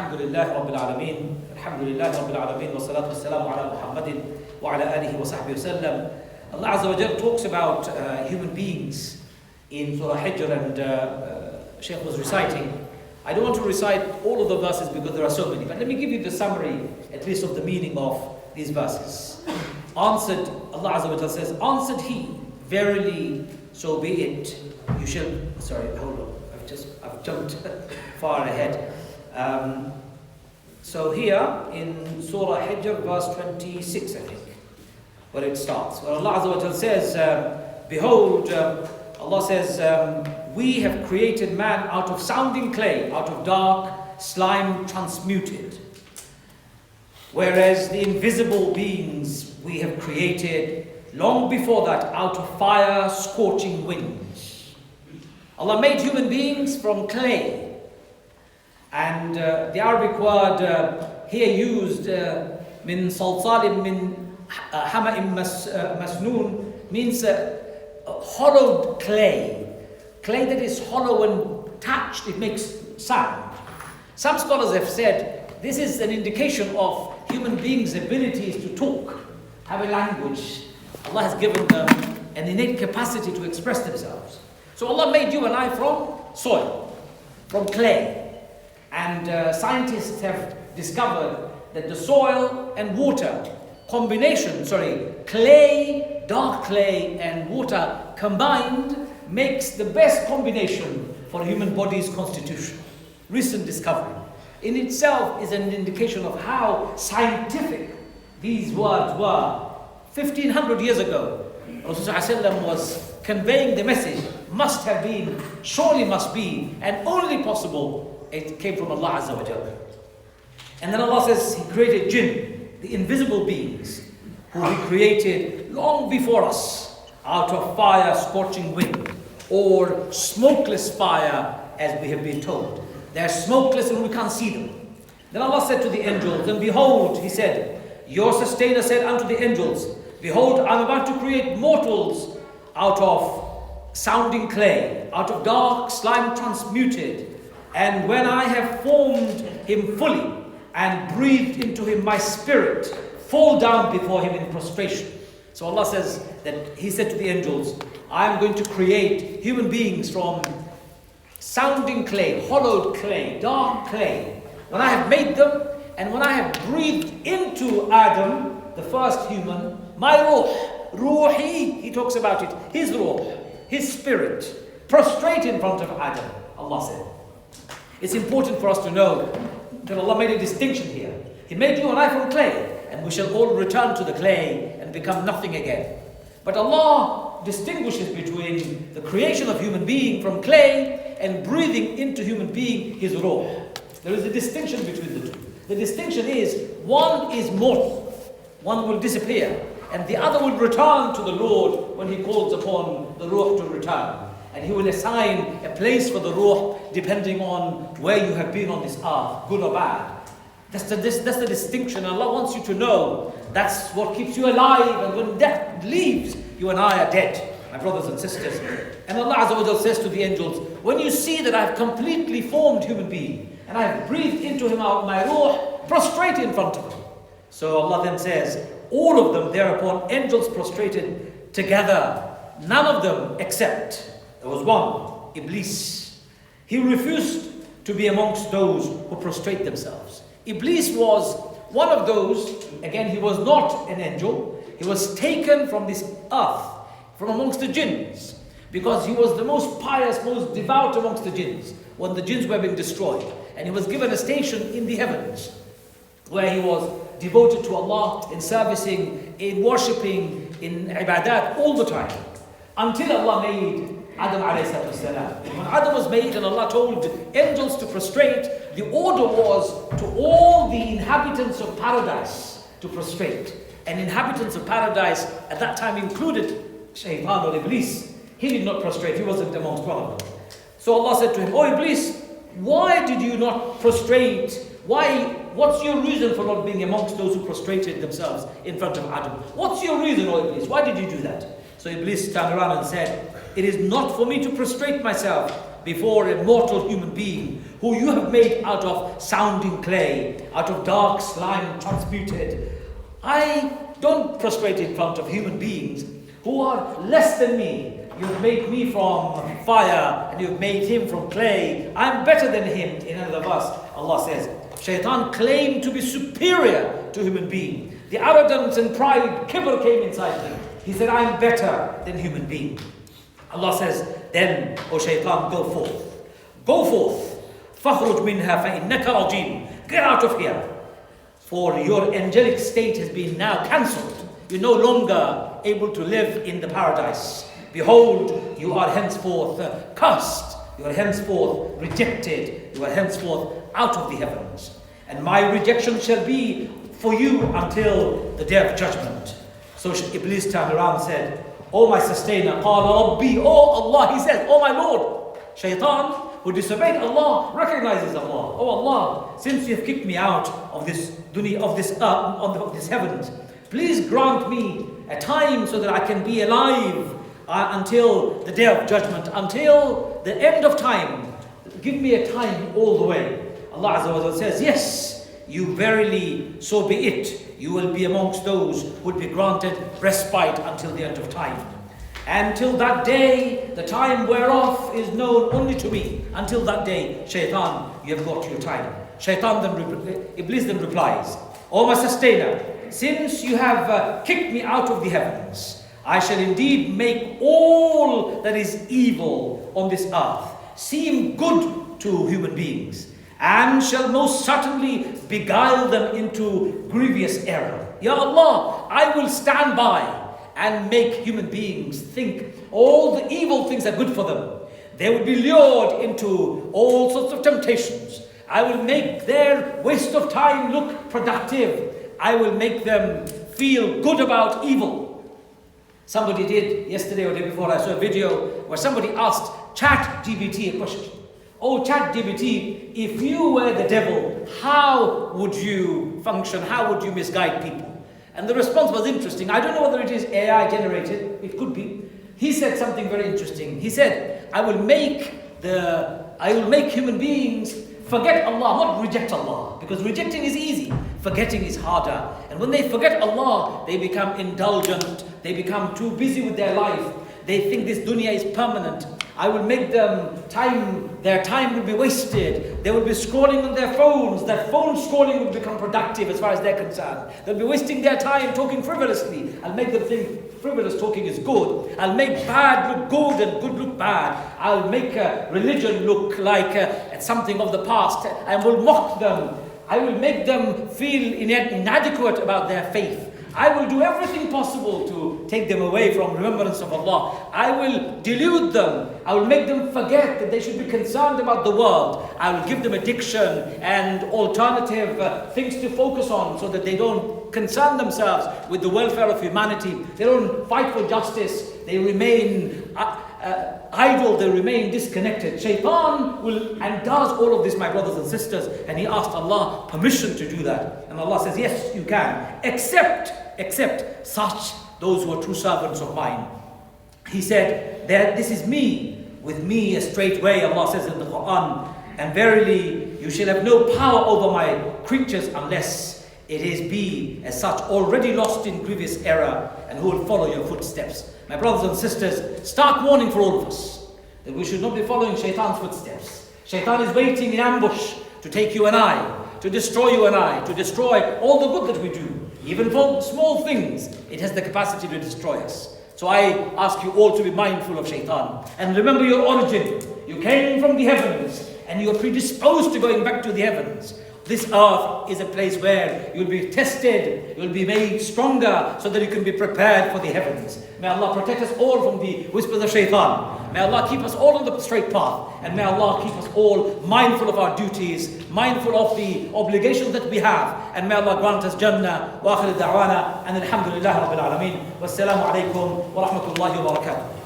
Alhamdulillah Rabbil Alameen. Alhamdulillah Rabbil Alameen. Wa salatu wassalamu ala Muhammadin wa ala alihi wa sahbihi wa sallam. Allah Azza wa Jal talks about human beings in Surah Hijr, and Shaykh was reciting. I don't want to recite all of the verses because there are so many, but let me give you the summary, at least of the meaning of these verses. Answered, Allah Azza wa Jal says, answered he, verily, so be it. You shall, sorry, hold on, I've jumped far ahead. So here in Surah Hijr, verse 26, I think, where it starts, where Allah Azza wa Jal says, behold, Allah says, we have created man out of sounding clay, out of dark slime transmuted. Whereas the invisible beings we have created long before that out of fire scorching winds. Allah made human beings from clay. And the Arabic word here used, min salsalin min hama'im masnoon, means hollowed clay. Clay that is hollow and touched, it makes sound. Some scholars have said this is an indication of human beings' abilities to talk, have a language. Allah has given them an innate capacity to express themselves. So Allah made you and I from soil, from clay. And scientists have discovered that the soil and water combination, clay, dark clay and water combined makes the best combination for a human body's constitution. Recent discovery in itself is an indication of how scientific these words were 1500 years ago. Rasulullah was conveying the message, must have been, surely must be, and only possible, it came from Allah Azza wa Jalla. And then Allah says He created jinn, the invisible beings, who He created long before us, out of fire scorching wind, or smokeless fire, as we have been told. They are smokeless and we can't see them. Then Allah said to the angels, and behold, He said, your sustainer said unto the angels, behold, I'm about to create mortals out of sounding clay, out of dark slime transmuted. And when I have formed him fully and breathed into him my spirit, fall down before him in prostration. So Allah says that He said to the angels, I am going to create human beings from sounding clay, hollowed clay, dark clay. When I have made them, and when I have breathed into Adam, the first human, my ruhi, He talks about it, his ruh, his spirit, prostrate in front of Adam, Allah said. It's important for us to know that Allah made a distinction here. He made you and I from clay, and we shall all return to the clay and become nothing again. But Allah distinguishes between the creation of human being from clay and breathing into human being his ruh. There is a distinction between the two. The distinction is, one is mortal, one will disappear, and the other will return to the Lord when He calls upon the ruh to return. And He will assign a place for the ruh depending on where you have been on this earth, good or bad. That's the distinction. Allah wants you to know that's what keeps you alive, and when death leaves, you and I are dead, my brothers and sisters. And Allah Azza wa Jalla says to the angels, when you see that I have completely formed human being, and I have breathed into him out my ruh, prostrate in front of him. So Allah then says, all of them thereupon, angels prostrated together, none of them except, there was one, Iblis. He refused to be amongst those who prostrate themselves. Iblis was one of those, again, he was not an angel, he was taken from this earth, from amongst the jinns, because he was the most pious, most devout amongst the jinns, when the jinns were being destroyed. And he was given a station in the heavens, where he was devoted to Allah, in servicing, in worshipping, in ibadat, all the time. Until Allah made Adam alayhi salam. When Adam was made and Allah told angels to prostrate, the order was to all the inhabitants of paradise to prostrate. And inhabitants of paradise at that time included Shaitan or Iblis. He did not prostrate, he wasn't amongst one of them. So Allah said to him, oh Iblis, why did you not prostrate? What's your reason for not being amongst those who prostrated themselves in front of Adam? What's your reason, oh Iblis? Why did you do that? So Iblis turned around and said, it is not for me to prostrate myself before a mortal human being who you have made out of sounding clay, out of dark slime transmuted. I don't prostrate in front of human beings who are less than me. You've made me from fire and you've made him from clay. I'm better than him. In another verse, Allah says, Shaitan claimed to be superior to human being. The arrogance and pride, kibr came inside him. He said, I'm better than human being. Allah says, then, O Shaitan, go forth. Go forth. فَخْرُجْ مِنْهَا فَإِنَّكَ رَجِيمٌ. Get out of here. For your angelic state has been now cancelled. You're no longer able to live in the paradise. Behold, you are henceforth cursed. You are henceforth rejected. You are henceforth out of the heavens. And my rejection shall be for you until the day of judgment. So Iblis turned around and said, Oh my sustainer, قَالَ رَبِّي, Oh Allah, he said, Oh my Lord. Shaitan, who disobeyed Allah, recognizes Allah. Oh Allah, since you have kicked me out of this dunya, of this earth, of this heavens, please grant me a time so that I can be alive until the day of judgment, until the end of time. Give me a time all the way. Allah Azza wa Jalla says, yes, you verily, so be it. You will be amongst those who will be granted respite until the end of time. Until that day, the time whereof is known only to me. Until that day, Shaitan, you have got your time. Iblis then replies, O my sustainer, since you have kicked me out of the heavens, I shall indeed make all that is evil on this earth seem good to human beings, and shall most certainly beguile them into grievous error. Ya Allah, I will stand by and make human beings think all the evil things are good for them. They will be lured into all sorts of temptations. I will make their waste of time look productive. I will make them feel good about evil. Somebody did yesterday or the day before, I saw a video where somebody asked ChatGPT a question. Oh, ChatGPT, if you were the devil, how would you function? How would you misguide people? And the response was interesting. I don't know whether it is AI generated. It could be. He said something very interesting. He said, I will make human beings forget Allah, not reject Allah. Because rejecting is easy. Forgetting is harder. And when they forget Allah, they become indulgent. They become too busy with their life. They think this dunya is permanent. I will make them their time will be wasted. They will be scrolling on their phones. That phone scrolling will become productive as far as they're concerned. They'll be wasting their time talking frivolously. I'll make them think frivolous talking is good. I'll make bad look good and good look bad. I'll make religion look like something of the past. I will mock them. I will make them feel inadequate about their faith. I will do everything possible to take them away from remembrance of Allah. I will delude them. I will make them forget that they should be concerned about the world. I will give them addiction and alternative things to focus on so that they don't concern themselves with the welfare of humanity. They don't fight for justice. They remain idle, they remain disconnected. Shaitan will and does all of this, my brothers and sisters, and he asked Allah permission to do that. And Allah says, yes, you can, except such, those who are true servants of mine. He said that this is me, with me a straight way, Allah says in the Quran, and verily you shall have no power over my creatures unless it is be as such already lost in grievous error and who will follow your footsteps. My brothers and sisters, stark warning for all of us that we should not be following Shaitan's footsteps. Shaitan is waiting in ambush to take you and I, to destroy you and I, to destroy all the good that we do. Even for small things, it has the capacity to destroy us. So I ask you all to be mindful of Shaitan. And remember your origin. You came from the heavens and you are predisposed to going back to the heavens. This earth is a place where you'll be tested, you'll be made stronger so that you can be prepared for the heavens. May Allah protect us all from the whispers of Shaitan. May Allah keep us all on the straight path. And may Allah keep us all mindful of our duties, mindful of the obligations that we have. And may Allah grant us Jannah. Wa akhir da'wana and alhamdulillah rabbil alameen. Wassalamu alaikum wa rahmatullahi wa barakatuh.